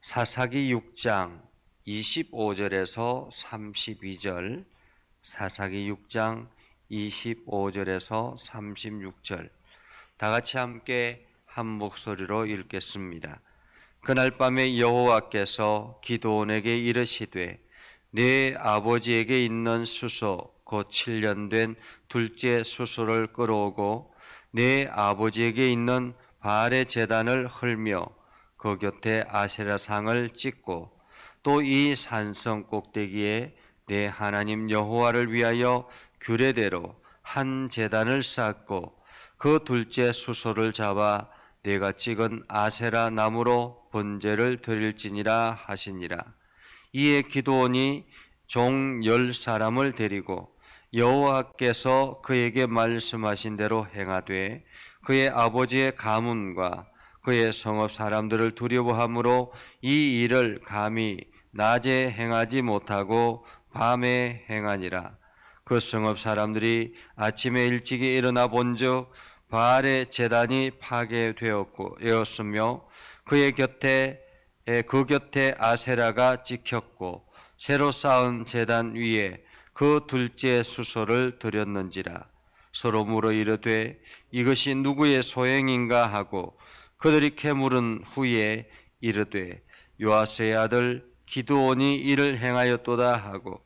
사사기 6장 25절에서 32절, 사사기 6장 25절에서 36절, 다 같이 함께 한 목소리로 읽겠습니다. 그날 밤에 여호와께서 기드온에게 이르시되 네 아버지에게 있는 수소 곧 7년 된 둘째 수소를 끌어오고 네 아버지에게 있는 바알의 제단을 헐며 그 곁에 아세라상을 찍고 또 이 산성 꼭대기에 내 하나님 여호와를 위하여 규례대로 한 제단을 쌓고 그 둘째 수소를 잡아 내가 찍은 아세라 나무로 번제를 드릴지니라 하시니라. 이에 기드온이 종 10사람을 데리고 여호와께서 그에게 말씀하신 대로 행하되 그의 아버지의 가문과 그의 성읍 사람들을 두려워함으로 이 일을 감히 낮에 행하지 못하고 밤에 행하니라. 그 성읍 사람들이 아침에 일찍이 일어나 본즉 바알의 제단이 파괴되었으며 그 곁에 아세라가 찍혔고 새로 쌓은 제단 위에 그 둘째 수소를 드렸는지라. 서로 물어 이르되 이것이 누구의 소행인가 하고 그들이 캐물은 후에 이르되 요아스의 아들 기드온이 이를 행하였도다 하고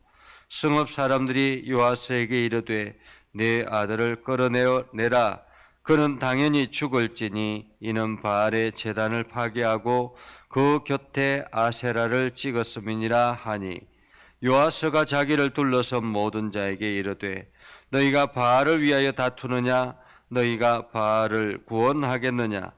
성읍 사람들이 요아스에게 이르되 내 아들을 끌어내라. 그는 당연히 죽을지니 이는 바알의 제단을 파괴하고 그 곁에 아세라를 찍었음이니라 하니 요아스가 자기를 둘러선 모든 자에게 이르되 너희가 바알을 위하여 다투느냐? 너희가 바알을 구원하겠느냐?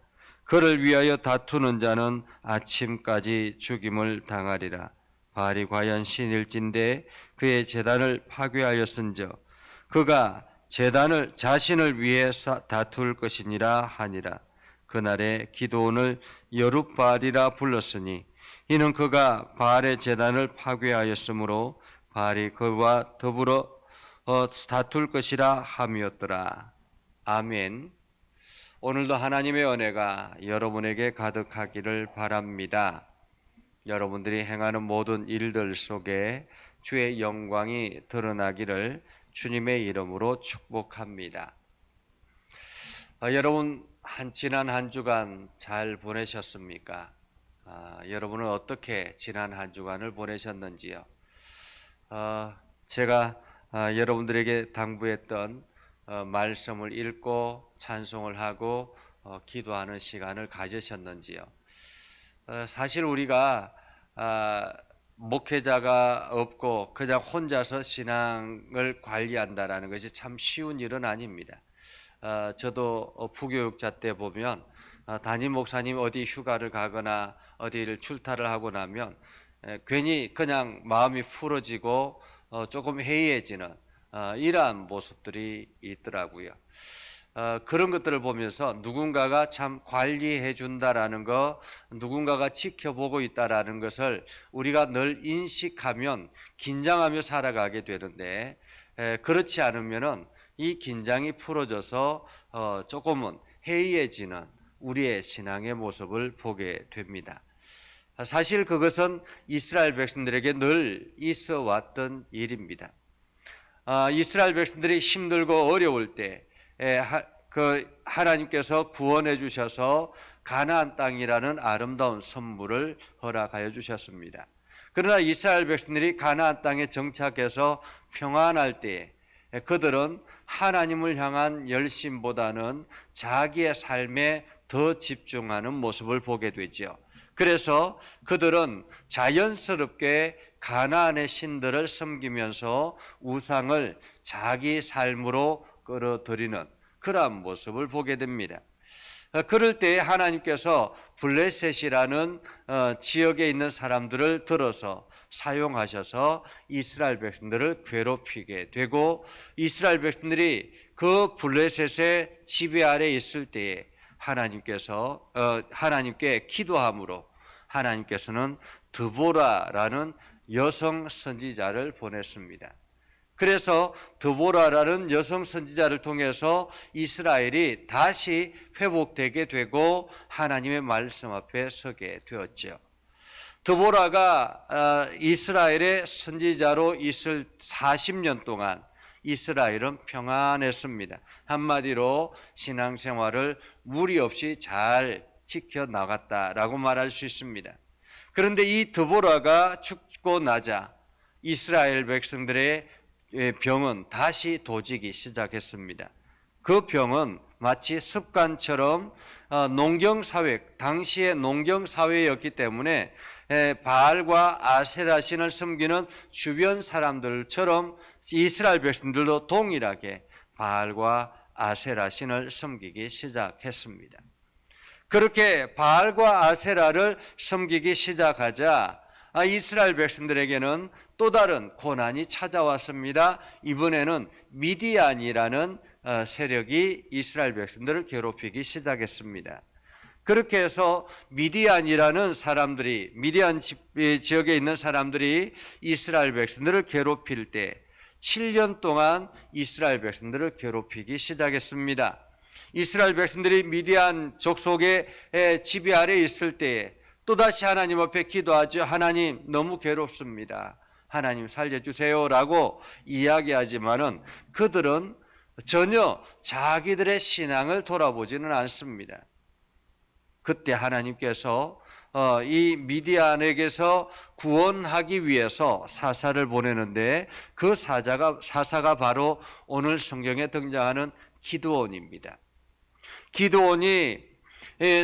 그를 위하여 다투는 자는 아침까지 죽임을 당하리라. 바알이 과연 신일진데 그의 제단을 파괴하였은즉 그가 제단을 자신을 위해 다툴 것이니라 하니라. 그날에 기드온을 여룻바알이라 불렀으니 이는 그가 바알의 제단을 파괴하였으므로 바알이 그와 더불어 다툴 것이라 함이었더라. 아멘. 오늘도 하나님의 은혜가 여러분에게 가득하기를 바랍니다. 여러분들이 행하는 모든 일들 속에 주의 영광이 드러나기를 주님의 이름으로 축복합니다. 여러분 지난 한 주간 잘 보내셨습니까? 여러분은 어떻게 지난 한 주간을 보내셨는지요? 제가 여러분들에게 당부했던 말씀을 읽고 찬송을 하고 기도하는 시간을 가지셨는지요? 사실 우리가 목회자가 없고 그냥 혼자서 신앙을 관리한다라는 것이 참 쉬운 일은 아닙니다. 저도 부교육자 때 보면 담임 목사님 어디 휴가를 가거나 어디를 출타를 하고 나면 괜히 그냥 마음이 풀어지고 조금 해이해지는 이러한 모습들이 있더라고요. 그런 것들을 보면서 누군가가 참 관리해 준다라는 거, 누군가가 지켜보고 있다라는 것을 우리가 늘 인식하면 긴장하며 살아가게 되는데 그렇지 않으면은 이 긴장이 풀어져서 조금은 해이해지는 우리의 신앙의 모습을 보게 됩니다. 사실 그것은 이스라엘 백성들에게 늘 있어 왔던 일입니다. 이스라엘 백성들이 힘들고 어려울 때 하나님께서 구원해 주셔서 가나안 땅이라는 아름다운 선물을 허락하여 주셨습니다. 그러나 이스라엘 백성들이 가나안 땅에 정착해서 평안할 때 그들은 하나님을 향한 열심보다는 자기의 삶에 더 집중하는 모습을 보게 되죠. 그래서 그들은 자연스럽게 가나안의 신들을 섬기면서 우상을 자기 삶으로 끌어들이는 그러한 모습을 보게 됩니다. 그럴 때 하나님께서 블레셋이라는 지역에 있는 사람들을 들어서 사용하셔서 이스라엘 백성들을 괴롭히게 되고 이스라엘 백성들이 그 블레셋의 지배 아래 있을 때에 하나님께 기도함으로 하나님께서는 드보라라는 여성 선지자를 보냈습니다. 그래서 드보라라는 여성 선지자를 통해서 이스라엘이 다시 회복되게 되고 하나님의 말씀 앞에 서게 되었죠. 드보라가 이스라엘의 선지자로 있을 40년 동안 이스라엘은 평안했습니다. 한마디로 신앙생활을 무리 없이 잘 지켜나갔다라고 말할 수 있습니다. 그런데 이 드보라가 죽고 나자 이스라엘 백성들의 병은 다시 도지기 시작했습니다. 그 병은 마치 습관처럼 농경사회, 당시의 농경사회였기 때문에 바알과 아세라 신을 섬기는 주변 사람들처럼 이스라엘 백성들도 동일하게 바알과 아세라 신을 섬기기 시작했습니다. 그렇게 바알과 아세라를 섬기기 시작하자 이스라엘 백성들에게는 또 다른 고난이 찾아왔습니다. 이번에는 미디안이라는 세력이 이스라엘 백성들을 괴롭히기 시작했습니다. 그렇게 해서 미디안이라는 사람들이, 미디안 지역에 있는 사람들이 이스라엘 백성들을 괴롭힐 때 7년 동안 이스라엘 백성들을 괴롭히기 시작했습니다. 이스라엘 백성들이 미디안 족속의 지배 아래에 있을 때에 또다시 하나님 앞에 기도하죠. 하나님 너무 괴롭습니다. 하나님 살려주세요라고 이야기하지만은 그들은 전혀 자기들의 신앙을 돌아보지는 않습니다. 그때 하나님께서 이 미디안에게서 구원하기 위해서 사사를 보내는데 그 사사가 바로 오늘 성경에 등장하는 기드온입니다. 기드온이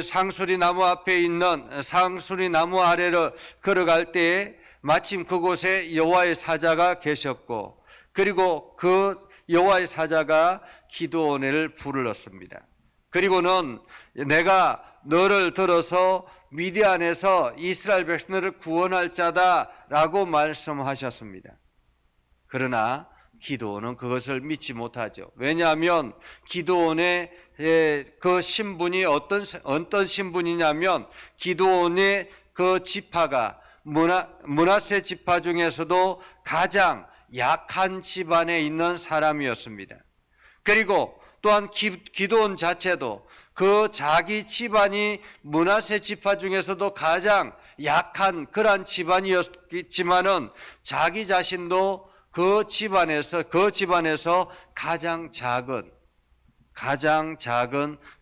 상수리 나무 앞에 있는 상수리 나무 아래를 걸어갈 때에 마침 그곳에 여호와의 사자가 계셨고, 그리고 그 여호와의 사자가 기드온을 불렀습니다. 그리고는 내가 너를 들어서 미디안에서 이스라엘 백성들을 구원할 자다라고 말씀하셨습니다. 그러나 기드온은 그것을 믿지 못하죠. 왜냐하면 기드온의 그 신분이 어떤 신분이냐면 기드온의 그 지파가 므낫세 지파 중에서도 가장 약한 집안에 있는 사람이었습니다. 그리고 또한 기드온 자체도 그 자기 집안이 므낫세 지파 중에서도 가장 약한 그러한 집안이었지만은 자기 자신도 그 집안에서 가장 작은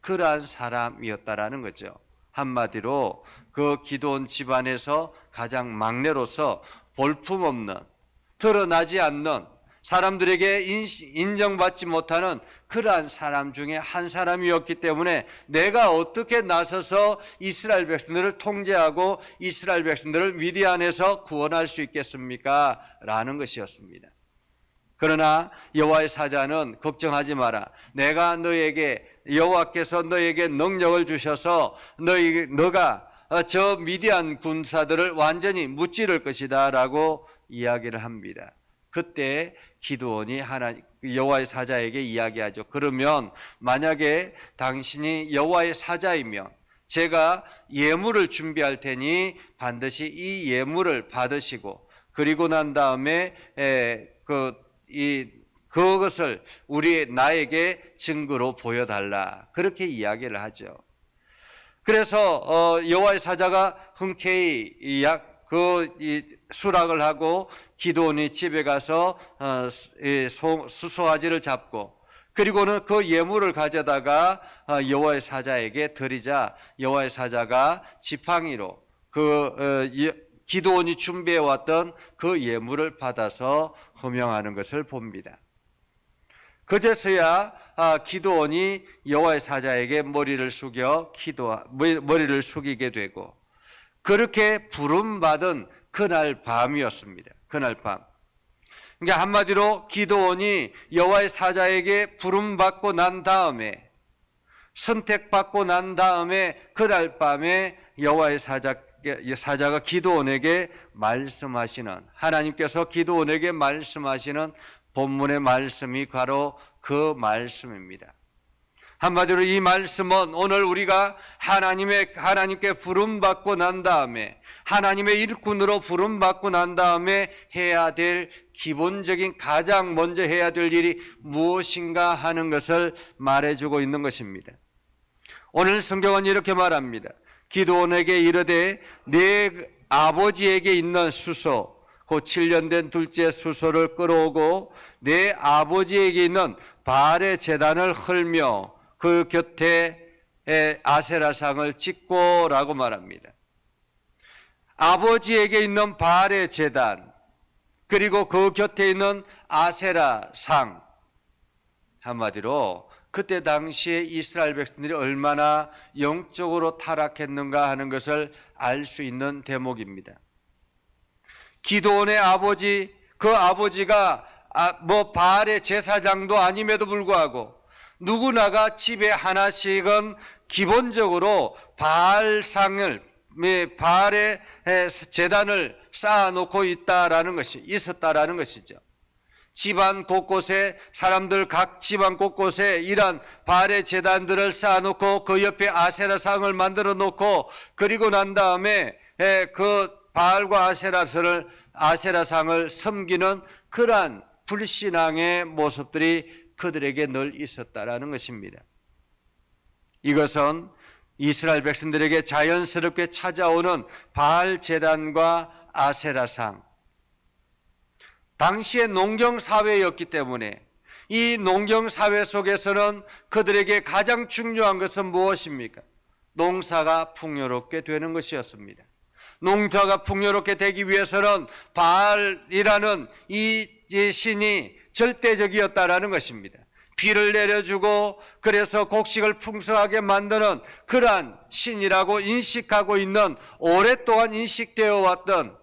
그러한 사람이었다라는 거죠. 한마디로 그 기드온 집안에서 가장 막내로서 볼품없는, 드러나지 않는, 사람들에게 인정받지 못하는 그러한 사람 중에 한 사람이었기 때문에 내가 어떻게 나서서 이스라엘 백성들을 통제하고 이스라엘 백성들을 미디안에서 구원할 수 있겠습니까? 라는 것이었습니다. 그러나 여호와의 사자는 걱정하지 마라. 내가 여호와께서 너에게 능력을 주셔서 너가 저 미디안 군사들을 완전히 무찌를 것이다 라고 이야기를 합니다. 그때 기드온이 여호와의 사자에게 이야기하죠. 그러면 만약에 당신이 여호와의 사자이면 제가 예물을 준비할 테니 반드시 이 예물을 받으시고, 그리고 난 다음에 그것을 나에게 증거로 보여달라, 그렇게 이야기를 하죠. 그래서 여호와의 사자가 흔쾌히 수락을 하고 기드온이 집에 가서 수소아지를 잡고, 그리고는 그 예물을 가져다가 여호와의 사자에게 드리자 여호와의 사자가 지팡이로 기드온이 준비해 왔던 그 예물을 받아서 호명하는 것을 봅니다. 그제서야 기드온이 여호와의 사자에게 머리를 숙이게 되고, 그렇게 부름받은 그날 밤이었습니다. 그날 밤. 그러니까 한마디로 기드온이 여호와의 사자에게 부름받고 난 다음에, 선택받고 난 다음에 그날 밤에 여호와의 사자가 기드온에게 말씀하시는, 하나님께서 기드온에게 말씀하시는 본문의 말씀이 바로 그 말씀입니다. 한마디로 이 말씀은 오늘 우리가 하나님께 부름받고 난 다음에, 하나님의 일꾼으로 부름받고 난 다음에 해야 될 기본적인, 가장 먼저 해야 될 일이 무엇인가 하는 것을 말해주고 있는 것입니다. 오늘 성경은 이렇게 말합니다. 기드온에게 이르되 아버지에게 있는 수소, 그 7년 된 둘째 수소를 끌어오고 내 아버지에게 있는 바알의 제단을 헐며 그 곁에 아세라상을 찍고라고 말합니다. 아버지에게 있는 바알의 제단, 그리고 그 곁에 있는 아세라상, 한마디로 그때 당시에 이스라엘 백성들이 얼마나 영적으로 타락했는가 하는 것을 알 수 있는 대목입니다. 기드온의 아버지, 그 아버지가 바알의 제사장도 아님에도 불구하고 누구나가 집에 하나씩은 기본적으로 바알상을, 바알의 제단을 쌓아놓고 있었다라는 것이죠. 집안 곳곳에, 사람들 각 집안 곳곳에 이런 바알의 제단들을 쌓아놓고 그 옆에 아세라상을 만들어 놓고, 그리고 난 다음에 그 바알과 아세라상을 섬기는 그러한 불신앙의 모습들이 그들에게 늘 있었다라는 것입니다. 이것은 이스라엘 백성들에게 자연스럽게 찾아오는 바알 제단과 아세라상, 당시의 농경사회였기 때문에 이 농경사회 속에서는 그들에게 가장 중요한 것은 무엇입니까? 농사가 풍요롭게 되는 것이었습니다. 농사가 풍요롭게 되기 위해서는 바알이라는 이 신이 절대적이었다라는 것입니다. 비를 내려주고 그래서 곡식을 풍성하게 만드는 그러한 신이라고 인식하고 있는, 오랫동안 인식되어 왔던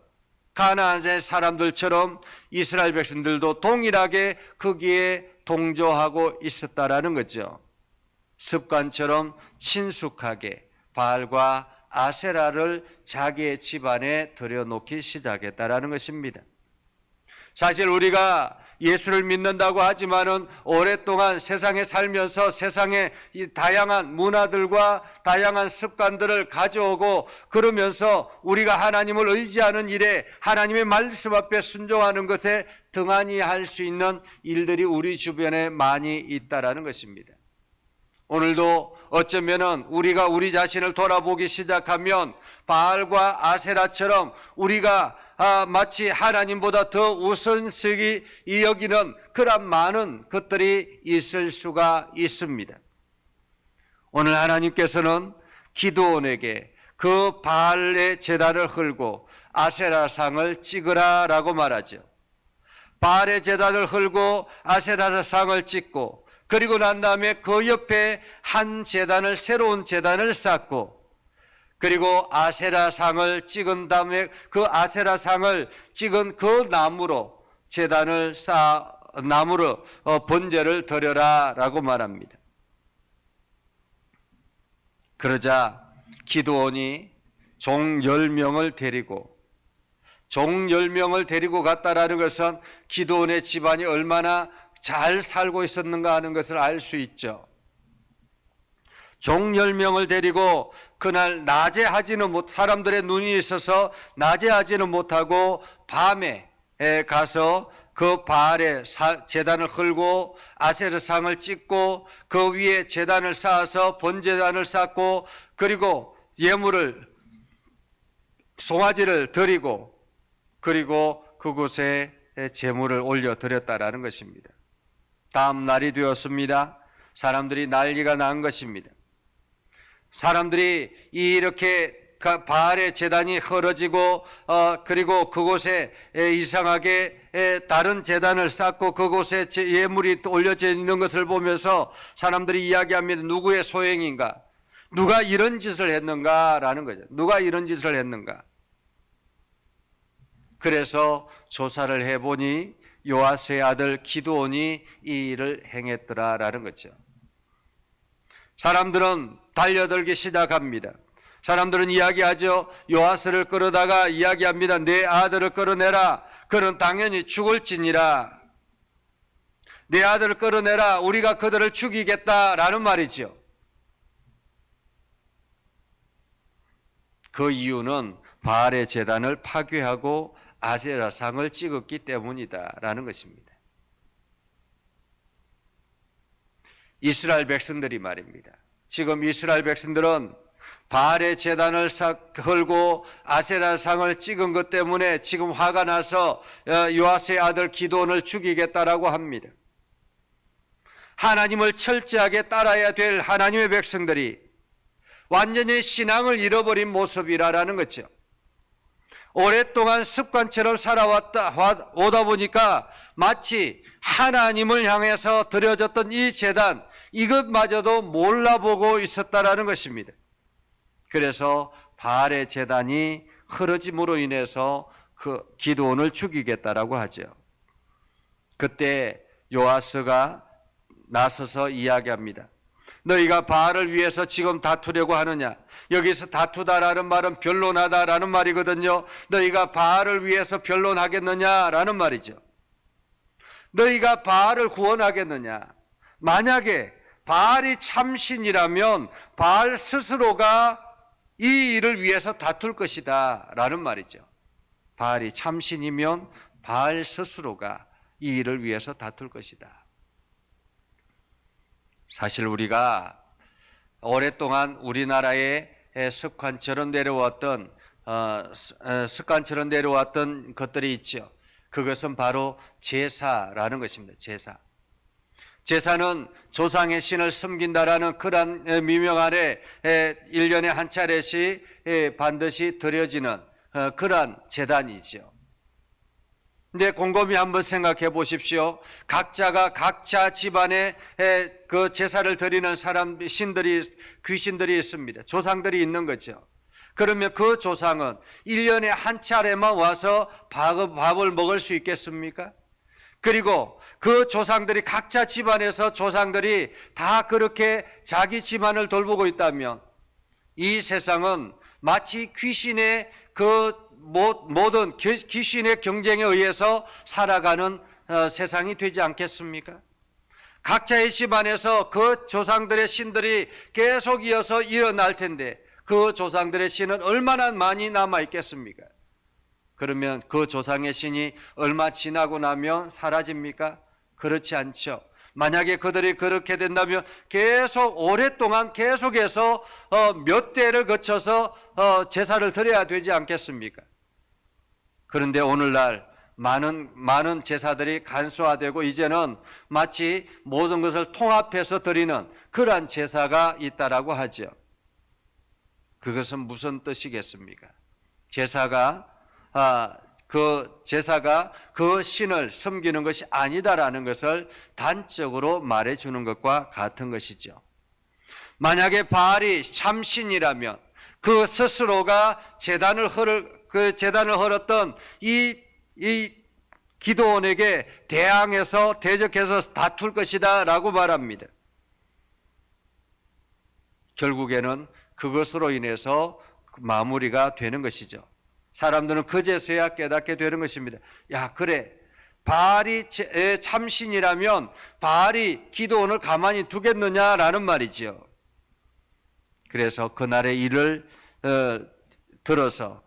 가나안의 사람들처럼 이스라엘 백성들도 동일하게 거기에 동조하고 있었다라는 거죠. 습관처럼 친숙하게 바알과 아세라를 자기의 집안에 들여놓기 시작했다라는 것입니다. 사실 우리가 예수를 믿는다고 하지만은 오랫동안 세상에 살면서 세상의 이 다양한 문화들과 다양한 습관들을 가져오고, 그러면서 우리가 하나님을 의지하는 일에, 하나님의 말씀 앞에 순종하는 것에 등한히 할 수 있는 일들이 우리 주변에 많이 있다라는 것입니다. 오늘도 어쩌면은 우리가 우리 자신을 돌아보기 시작하면 바알과 아세라처럼 우리가 마치 하나님보다 더 우선식이 여기는 그런 많은 것들이 있을 수가 있습니다. 오늘 하나님께서는 기드온에게 그 바알의 제단을 헐고 아세라상을 찍으라라고 말하죠. 바알의 제단을 헐고 아세라상을 찍고, 그리고 난 다음에 그 옆에 한 제단을, 새로운 제단을 쌓고, 그리고 아세라상을 찍은 다음에 그 아세라상을 찍은 그 나무로 제단을 나무로 번제를 드려라 라고 말합니다. 그러자 기드온이 종 10명을 데리고 갔다라는 것은 기드온의 집안이 얼마나 잘 살고 있었는가 하는 것을 알 수 있죠. 종 10명을 데리고 그날 낮에 하지는 사람들의 눈이 있어서 낮에 하지는 못하고 밤에 가서 그 바알의 제단을 헐고 아세라상을 찍고 그 위에 제단을 쌓아서 번제단을 쌓고, 그리고 예물을, 송아지를 드리고, 그리고 그곳에 제물을 올려 드렸다라는 것입니다. 다음 날이 되었습니다. 사람들이 난리가 난 것입니다. 사람들이 이렇게 바알의 제단이 헐어지고 그리고 그곳에 이상하게 다른 제단을 쌓고 그곳에 예물이 올려져 있는 것을 보면서 사람들이 이야기합니다. 누구의 소행인가? 누가 이런 짓을 했는가라는 거죠. 누가 이런 짓을 했는가? 그래서 조사를 해보니 요아스의 아들 기드온이 이 일을 행했더라라는 거죠. 사람들은 달려들기 시작합니다. 사람들은 이야기하죠. 요아스를 끌어다가 이야기합니다. 내 아들을 끌어내라. 그는 당연히 죽을지니라. 내 아들을 끌어내라. 우리가 그들을 죽이겠다라는 말이죠. 그 이유는 바알의 제단을 파괴하고 아세라상을 찍었기 때문이다라는 것입니다. 이스라엘 백성들이 말입니다. 지금 이스라엘 백성들은 바알의 제단을 헐고 아세라상을 찍은 것 때문에 지금 화가 나서 요아스의 아들 기드온을 죽이겠다라고 합니다. 하나님을 철저하게 따라야 될 하나님의 백성들이 완전히 신앙을 잃어버린 모습이라는 거죠. 오랫동안 습관처럼 오다 보니까 마치 하나님을 향해서 드려졌던 이 제단, 이것마저도 몰라보고 있었다라는 것입니다. 그래서 바알의 제단이 흐려짐으로 인해서 그 기드온을 죽이겠다라고 하죠. 그때 요아스가 나서서 이야기합니다. 너희가 바알을 위해서 지금 다투려고 하느냐? 여기서 다투다라는 말은 변론하다라는 말이거든요. 너희가 바알을 위해서 변론하겠느냐라는 말이죠. 너희가 바알을 구원하겠느냐? 만약에 바알이 참신이라면 바알 스스로가 이 일을 위해서 다툴 것이다 라는 말이죠. 바알이 참신이면 바알 스스로가 이 일을 위해서 다툴 것이다. 사실 우리가 오랫동안 우리나라의 습관처럼 내려왔던 것들이 있죠. 그것은 바로 제사라는 것입니다. 제사는 조상의 신을 섬긴다라는 그러한 미명 아래 1년에 한 차례씩 반드시 드려지는 그러한 제단이죠. 근데 곰곰이 한번 생각해 보십시오. 각자가 각자 집안에 그 제사를 드리는 귀신들이 있습니다. 조상들이 있는 거죠. 그러면 그 조상은 1년에 한 차례만 와서 밥을 먹을 수 있겠습니까? 그리고 그 조상들이 각자 집안에서 조상들이 다 그렇게 자기 집안을 돌보고 있다면 이 세상은 마치 귀신의 모든 귀신의 경쟁에 의해서 살아가는 세상이 되지 않겠습니까? 각자의 집안에서 그 조상들의 신들이 계속 이어서 일어날 텐데 그 조상들의 신은 얼마나 많이 남아 있겠습니까? 그러면 그 조상의 신이 얼마 지나고 나면 사라집니까? 그렇지 않죠. 만약에 그들이 그렇게 된다면 계속 오랫동안 계속해서 몇 대를 거쳐서 제사를 드려야 되지 않겠습니까? 그런데 오늘날 많은 제사들이 간소화되고 이제는 마치 모든 것을 통합해서 드리는 그러한 제사가 있다라고 하죠. 그것은 무슨 뜻이겠습니까? 제사가 그 신을 섬기는 것이 아니다라는 것을 단적으로 말해주는 것과 같은 것이죠. 만약에 바알이 참신이라면 그 스스로가 제단을 헐었던 이 기드온에게 대적해서 다툴 것이다 라고 말합니다. 결국에는 그것으로 인해서 마무리가 되는 것이죠. 사람들은 그제서야 깨닫게 되는 것입니다. 야, 그래. 바알이 참신이라면 바알이 기드온을 가만히 두겠느냐라는 말이죠. 그래서 그날의 일을 들어서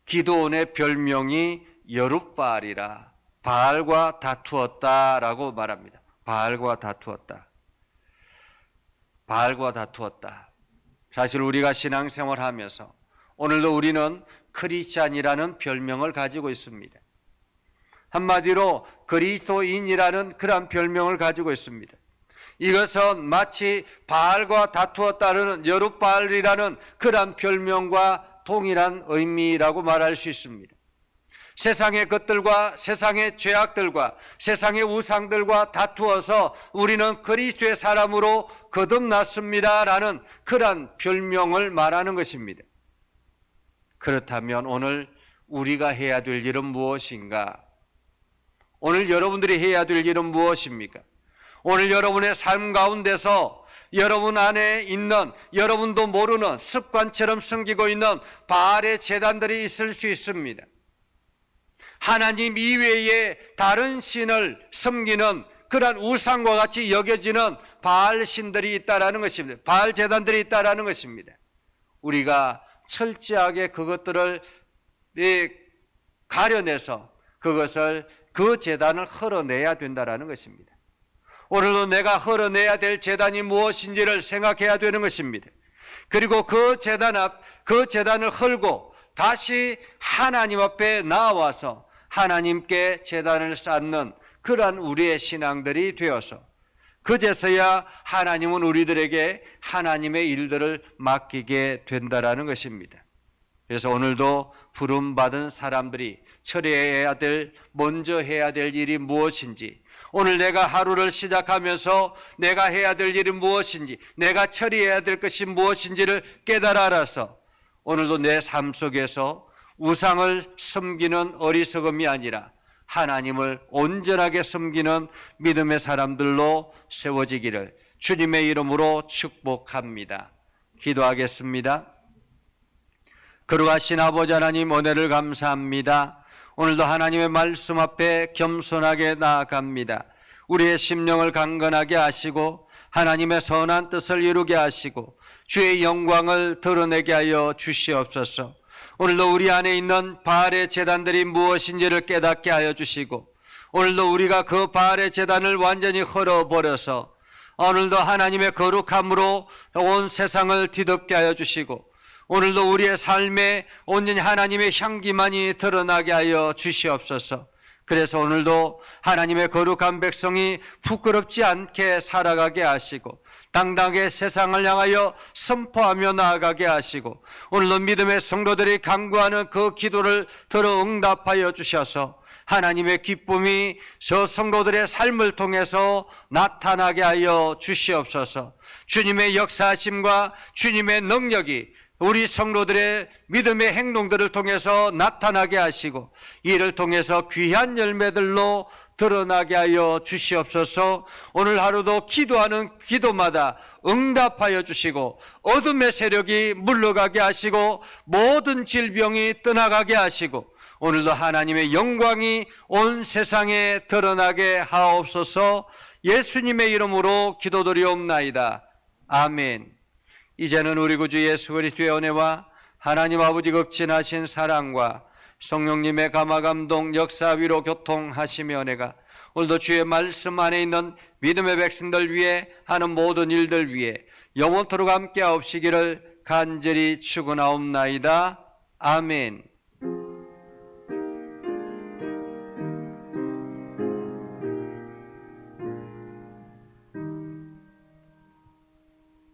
기드온의 별명이 여룻바알이라 바알과 다투었다라고 말합니다. 바알과 다투었다. 사실 우리가 신앙생활하면서 오늘도 우리는 크리스찬이라는 별명을 가지고 있습니다. 한마디로 그리스도인이라는 그런 별명을 가지고 있습니다. 이것은 마치 바알과 다투었다는 여룻바알이라는 그런 별명과 동일한 의미라고 말할 수 있습니다. 세상의 것들과 세상의 죄악들과 세상의 우상들과 다투어서 우리는 그리스도의 사람으로 거듭났습니다라는 그런 별명을 말하는 것입니다. 그렇다면 오늘 우리가 해야 될 일은 무엇인가? 오늘 여러분들이 해야 될 일은 무엇입니까? 오늘 여러분의 삶 가운데서 여러분 안에 있는 여러분도 모르는 습관처럼 섬기고 있는 바알의 제단들이 있을 수 있습니다. 하나님 이외에 다른 신을 섬기는 그러한 우상과 같이 여겨지는 바알 신들이 있다라는 것입니다. 바알 제단들이 있다라는 것입니다. 우리가 철저하게 그것들을 가려내서 그 제단을 헐어내야 된다라는 것입니다. 오늘도 내가 헐어내야 될 제단이 무엇인지를 생각해야 되는 것입니다. 그리고 그 재단을 헐고 다시 하나님 앞에 나와서 하나님께 재단을 쌓는 그러한 우리의 신앙들이 되어서 그제서야 하나님은 우리들에게 하나님의 일들을 맡기게 된다라는 것입니다. 그래서 오늘도 부름받은 사람들이 먼저 해야 될 일이 무엇인지, 오늘 내가 하루를 시작하면서 내가 해야 될 일이 무엇인지, 내가 처리해야 될 것이 무엇인지를 깨달아 알아서 오늘도 내 삶 속에서 우상을 섬기는 어리석음이 아니라 하나님을 온전하게 섬기는 믿음의 사람들로 세워지기를 주님의 이름으로 축복합니다. 기도하겠습니다. 거룩하신 아버지 하나님, 은혜를 감사합니다. 오늘도 하나님의 말씀 앞에 겸손하게 나아갑니다. 우리의 심령을 강건하게 하시고 하나님의 선한 뜻을 이루게 하시고 주의 영광을 드러내게 하여 주시옵소서. 오늘도 우리 안에 있는 바알의 제단들이 무엇인지를 깨닫게 하여 주시고, 오늘도 우리가 그 바알의 제단을 완전히 헐어버려서 오늘도 하나님의 거룩함으로 온 세상을 뒤덮게 하여 주시고, 오늘도 우리의 삶에 온전히 하나님의 향기만이 드러나게 하여 주시옵소서. 그래서 오늘도 하나님의 거룩한 백성이 부끄럽지 않게 살아가게 하시고 당당하게 세상을 향하여 선포하며 나아가게 하시고, 오늘도 믿음의 성도들이 간구하는 그 기도를 들어 응답하여 주셔서 하나님의 기쁨이 저 성도들의 삶을 통해서 나타나게 하여 주시옵소서. 주님의 역사하심과 주님의 능력이 우리 성도들의 믿음의 행동들을 통해서 나타나게 하시고 이를 통해서 귀한 열매들로 드러나게 하여 주시옵소서. 오늘 하루도 기도하는 기도마다 응답하여 주시고 어둠의 세력이 물러가게 하시고 모든 질병이 떠나가게 하시고 오늘도 하나님의 영광이 온 세상에 드러나게 하옵소서. 예수님의 이름으로 기도드리옵나이다. 아멘. 이제는 우리 구주 예수 그리스도의 은혜와 하나님 아버지 극진하신 사랑과 성령님의 감화감동 역사 위로 교통하시며 은혜가 오늘도 주의 말씀 안에 있는 믿음의 백성들 위해 하는 모든 일들 위해 영원토록 함께 하옵시기를 간절히 축원하옵나이다. 아멘.